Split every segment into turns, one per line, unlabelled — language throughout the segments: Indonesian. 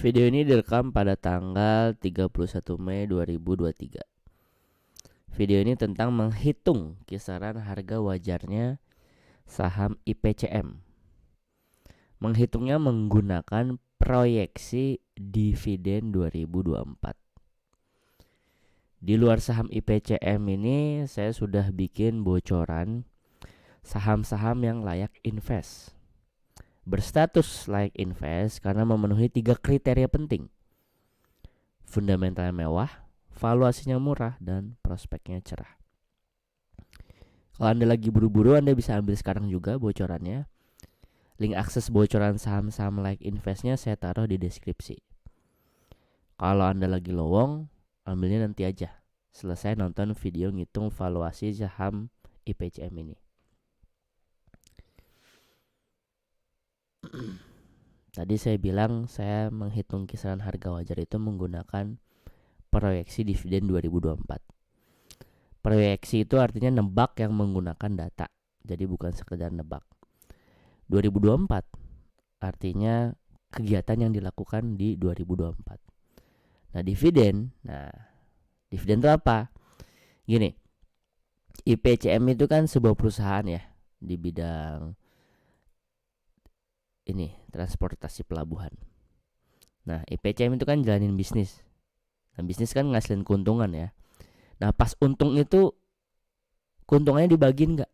Video ini direkam pada tanggal 31 Mei 2023. Video ini tentang menghitung kisaran harga wajarnya saham IPCM. Menghitungnya menggunakan proyeksi dividen 2024. Di luar saham IPCM ini saya sudah bikin bocoran saham-saham yang layak invest. Berstatus layak invest karena memenuhi 3 kriteria penting. Fundamentalnya mewah, valuasinya murah, dan prospeknya cerah. Kalau Anda lagi buru-buru, Anda bisa ambil sekarang juga bocorannya. Link akses bocoran saham-saham layak investnya saya taruh di deskripsi. Kalau Anda lagi lowong, ambilnya nanti aja selesai nonton video ngitung valuasi saham IPCM ini. Tadi saya bilang saya menghitung kisaran harga wajar itu menggunakan proyeksi dividen 2024. Proyeksi itu artinya nebak yang menggunakan data. Jadi bukan sekedar nebak. 2024 artinya kegiatan yang dilakukan di 2024. Dividen itu apa? Gini, IPCM itu kan sebuah perusahaan ya di bidang ini transportasi pelabuhan. IPCM itu kan jalanin bisnis. Bisnis kan ngasilin keuntungan ya. Pas untung itu keuntungannya dibagiin nggak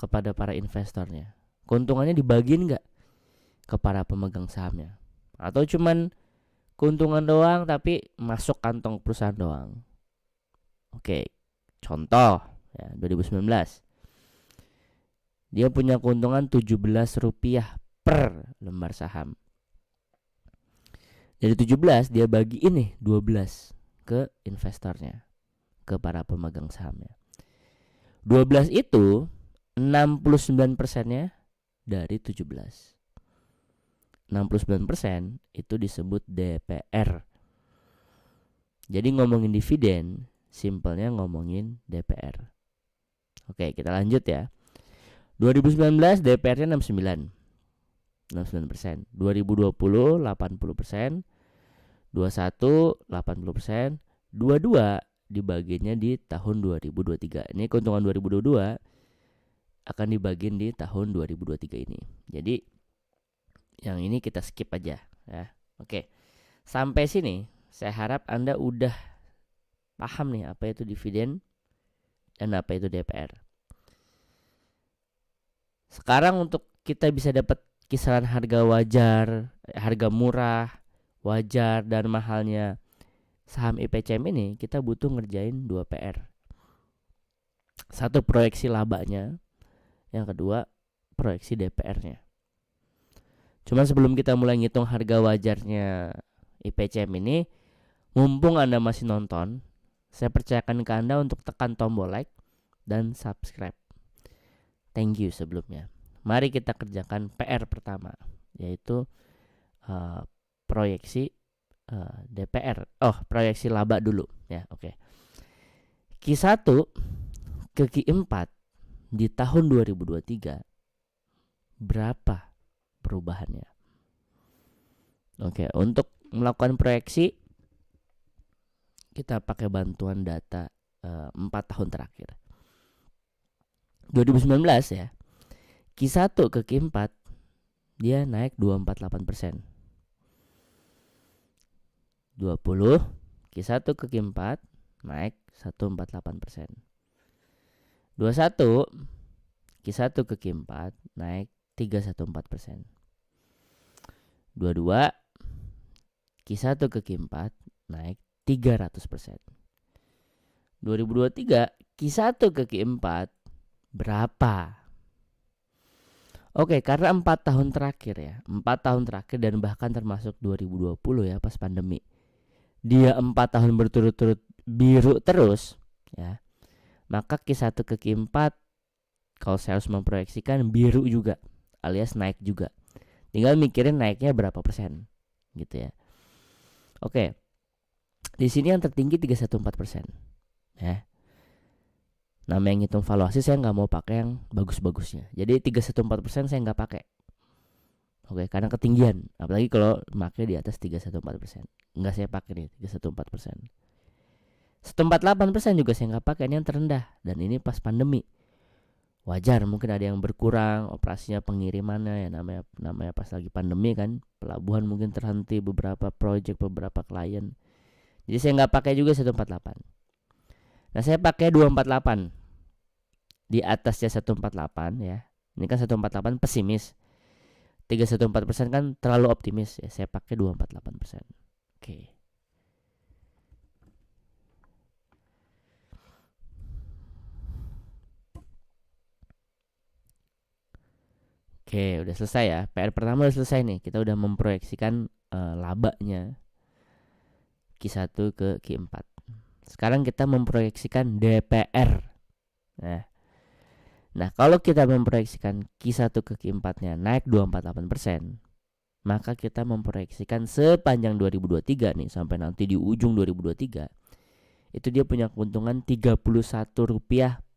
kepada para investornya? Keuntungannya dibagiin nggak kepada pemegang sahamnya? Atau cuman keuntungan doang tapi masuk kantong perusahaan doang? Oke, contoh ya 2019 dia punya keuntungan Rp17 per lembar saham. Dari 17 dia bagiin nih 12 ke investornya, ke para pemegang sahamnya. 12 itu 69%-nya dari 17. 69% itu disebut DPR. Jadi ngomongin dividen, simpelnya ngomongin DPR. Oke, kita lanjut ya. 2019 DPR-nya 69%. 2020 80%, 21 80%, 22 dibaginya di tahun 2023. Ini keuntungan 2022 akan dibagiin di tahun 2023 ini. Jadi yang ini kita skip aja ya. Oke. Sampai sini saya harap Anda udah paham nih apa itu dividen dan apa itu DPR. Sekarang untuk kita bisa dapat kisaran harga wajar, harga murah, wajar, dan mahalnya saham IPCM ini, kita butuh ngerjain 2 PR. Satu, proyeksi labanya. Yang kedua, proyeksi DPR-nya. Cuman sebelum kita mulai ngitung harga wajarnya IPCM ini, mumpung Anda masih nonton, saya percayakan ke Anda untuk tekan tombol like dan subscribe. Thank you sebelumnya. Mari kita kerjakan PR pertama, yaitu proyeksi DPR. Proyeksi laba dulu ya. Oke. Q1 ke Q4 di tahun 2023 berapa perubahannya? Oke, untuk melakukan proyeksi kita pakai bantuan data 4 tahun terakhir. 2019 ya. Q1 ke Q4 dia naik 248%. 20 Q1 ke Q4 naik 148%. 21 Q1 ke Q4 naik 314%. 22 Q1 ke Q4 naik 300%. 2023 Q1 ke Q4 berapa? Oke, karena 4 tahun terakhir ya, 4 tahun terakhir dan bahkan termasuk 2020 ya pas pandemi, dia 4 tahun berturut-turut biru terus ya, maka Q1 ke Q4 kalau saya harus memproyeksikan biru juga alias naik juga. Tinggal mikirin naiknya berapa persen gitu ya. Oke, di sini yang tertinggi 314% ya. Yang ngitung valuasi saya nggak mau pakai yang bagus-bagusnya. Jadi 314% saya nggak pakai. Oke, karena ketinggian. Apalagi kalau pakai di atas 314%. Enggak saya pakai nih 314%. 148% juga saya nggak pakai, ini yang terendah. Dan ini pas pandemi. Wajar mungkin ada yang berkurang operasinya, pengirimannya ya, namanya pas lagi pandemi kan, pelabuhan mungkin terhenti, beberapa project, beberapa klien. Jadi saya nggak pakai juga 148. Nah saya pakai 248 di atasnya 148 ya. Ini kan 148 pesimis, 314% kan terlalu optimis ya. Saya pakai 248%. Oke. Oke, udah selesai ya. PR pertama udah selesai nih. Kita udah memproyeksikan labanya Q1 ke Q4. Sekarang kita memproyeksikan DPR. Nah, kalau kita memproyeksikan Q1 ke Q4-nya naik 248%, maka kita memproyeksikan sepanjang 2023 nih sampai nanti di ujung 2023 itu dia punya keuntungan Rp31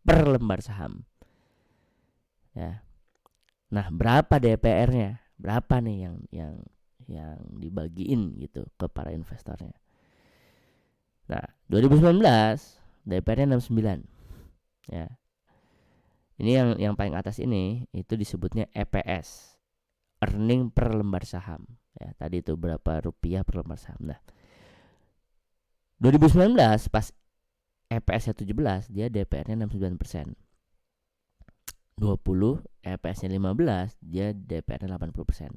per lembar saham. Ya. Nah, berapa DPR-nya? Berapa nih yang dibagiin gitu ke para investornya? Nah, 2019 DPR-nya 69. Ya. Ini yang paling atas ini itu disebutnya EPS, earning per lembar saham. Ya, tadi itu berapa rupiah per lembar saham. Nah, 2019 pas EPS-nya 17, dia DPR-nya 69%. 20 EPS-nya 15, dia DPR-nya 80%.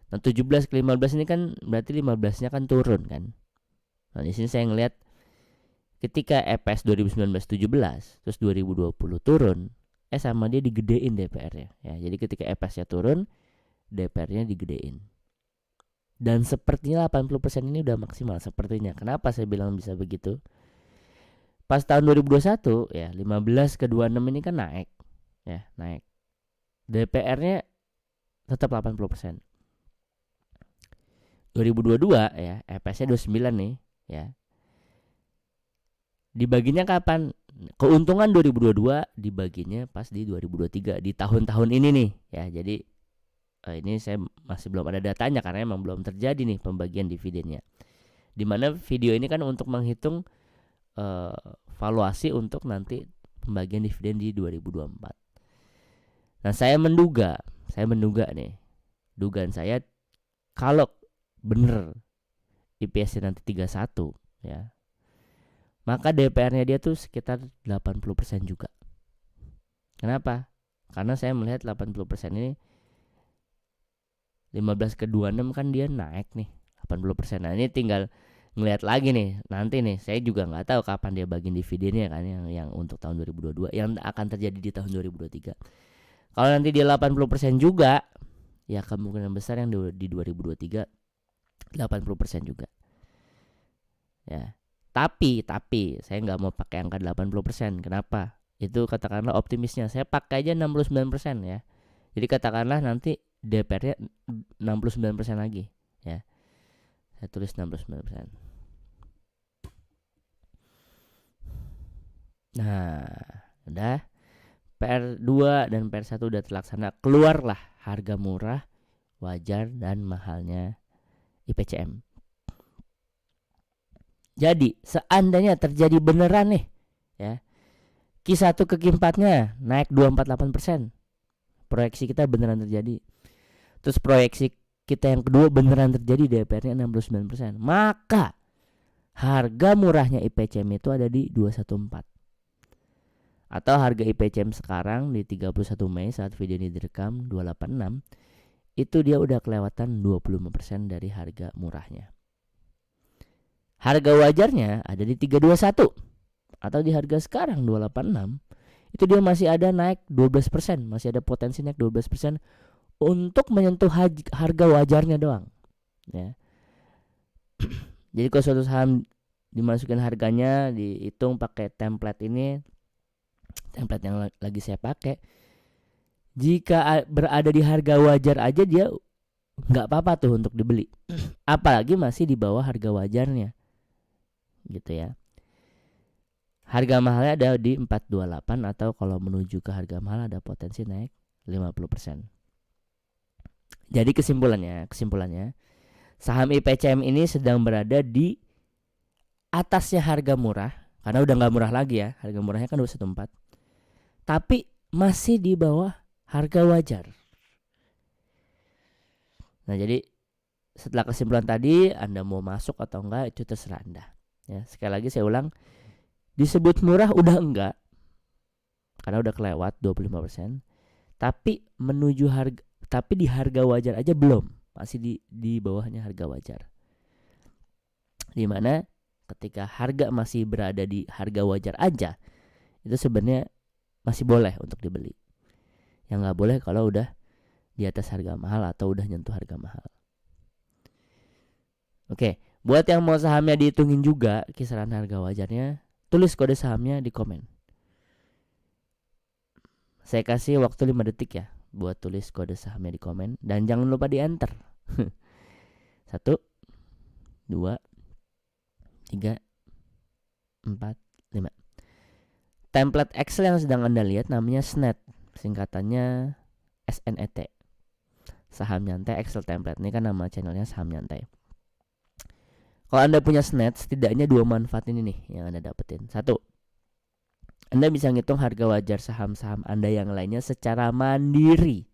Nah, 17 ke 15 ini kan berarti 15-nya kan turun kan. Nah, di sini saya ngelihat ketika EPS 2019 17, terus 2020 turun, sama dia digedein DPR-nya. Ya, jadi ketika EPS-nya turun, DPR-nya digedein. Dan sepertinya 80% ini udah maksimal sepertinya. Kenapa saya bilang bisa begitu? Pas tahun 2021 ya 15 ke 26 ini kan naik. Ya, naik. DPR-nya tetap 80%. 2022 ya, EPS-nya 29 nih, ya. Dibaginya kapan? Keuntungan 2022 dibaginya pas di 2023, di tahun-tahun ini nih, ya. Jadi ini saya masih belum ada datanya karena emang belum terjadi nih pembagian dividennya. Dimana video ini kan untuk menghitung valuasi untuk nanti pembagian dividen di 2024. Nah, saya menduga nih, dugaan saya kalau bener IPS-nya nanti 31 ya, maka DPR-nya dia tuh sekitar 80% juga. Kenapa? Karena saya melihat 80% ini 15 ke 26 kan dia naik nih 80%. Nah, ini tinggal ngelihat lagi nih nanti nih, saya juga nggak tahu kapan dia bagiin dividennya kan, yang untuk tahun 2022 yang akan terjadi di tahun 2023. Kalau nanti dia 80% juga, ya kemungkinan besar yang di 2023 80% juga. Ya. Tapi saya nggak mau pakai angka 80%. Kenapa? Itu katakanlah optimisnya. Saya pakai aja 69% ya. Jadi katakanlah nanti DPR-nya 69% lagi ya. Saya tulis 69%. Nah, udah. PR2 dan PR1 udah terlaksana. Keluarlah harga murah, wajar, dan mahalnya IPCM. Jadi seandainya terjadi beneran nih ya, Q1 ke Q4-nya naik 248%, proyeksi kita beneran terjadi. Terus proyeksi kita yang kedua beneran terjadi, DPR-nya 69%, maka harga murahnya IPCM itu ada di 214. Atau harga IPCM sekarang di 31 Mei saat video ini direkam 286, itu dia udah kelewatan 25% dari harga murahnya. Harga wajarnya ada di 321 atau di harga sekarang 286, itu dia masih ada naik 12%, masih ada potensi naik 12% untuk menyentuh harga wajarnya doang ya. Jadi kalau suatu saham dimasukin harganya, dihitung pakai template ini, template yang lagi saya pakai, jika berada di harga wajar aja dia nggak apa-apa tuh untuk dibeli. Apalagi masih di bawah harga wajarnya gitu ya. Harga mahalnya ada di 428 atau kalau menuju ke harga mahal ada potensi naik 50%. Jadi kesimpulannya, saham IPCM ini sedang berada di atasnya harga murah, karena udah nggak murah lagi ya, harga murahnya kan 214, tapi masih di bawah harga wajar. Nah, jadi setelah kesimpulan tadi, Anda mau masuk atau enggak itu terserah Anda. Ya, sekali lagi saya ulang, disebut murah udah enggak, karena udah kelewat 25%, tapi tapi di harga wajar aja belum, masih di bawahnya harga wajar. Dimana ketika harga masih berada di harga wajar aja, itu sebenarnya masih boleh untuk dibeli. Yang nggak boleh kalau udah di atas harga mahal atau udah nyentuh harga mahal. Oke, buat yang mau sahamnya dihitungin juga kisaran harga wajarnya, tulis kode sahamnya di komen. Saya kasih waktu 5 detik ya buat tulis kode sahamnya di komen, dan jangan lupa di enter. 1, 2, 3, 4, 5. Template Excel yang sedang Anda lihat namanya SNET, singkatannya SNET, Saham Nyantai Excel Template. Ini kan nama channelnya Saham Nyantai. Kalau Anda punya SNET, setidaknya 2 manfaat ini nih yang Anda dapetin. 1, Anda bisa ngitung harga wajar saham-saham Anda yang lainnya secara mandiri,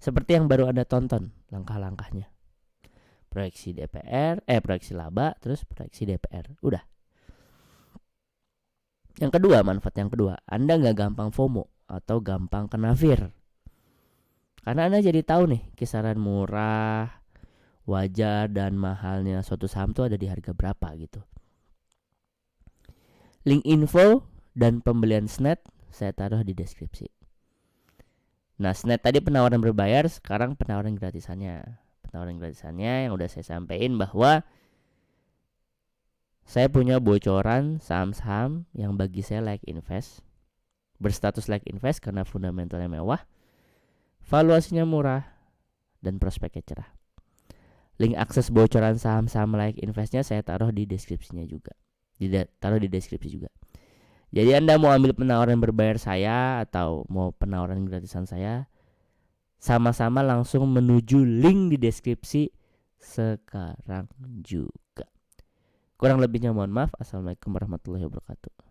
seperti yang baru Anda tonton langkah-langkahnya. Proyeksi DPR, proyeksi laba, terus proyeksi DPR. Udah. Yang kedua, manfaat yang kedua, Anda nggak gampang FOMO atau gampang kena fear. Karena Anda jadi tahu nih kisaran murah, wajar, dan mahalnya suatu saham tuh ada di harga berapa gitu. Link info dan pembelian SNET saya taruh di deskripsi. Nah, SNET tadi penawaran berbayar, sekarang penawaran gratisannya. Penawaran gratisannya yang udah saya sampaikan bahwa saya punya bocoran saham-saham yang bagi saya layak invest, berstatus layak invest karena fundamentalnya mewah, valuasinya murah, dan prospeknya cerah. Link akses bocoran saham-saham layak investnya saya taruh di deskripsinya juga. Taruh di deskripsi juga. Jadi Anda mau ambil penawaran berbayar saya atau mau penawaran gratisan saya, sama-sama langsung menuju link di deskripsi sekarang juga. Kurang lebihnya mohon maaf. Assalamualaikum warahmatullahi wabarakatuh.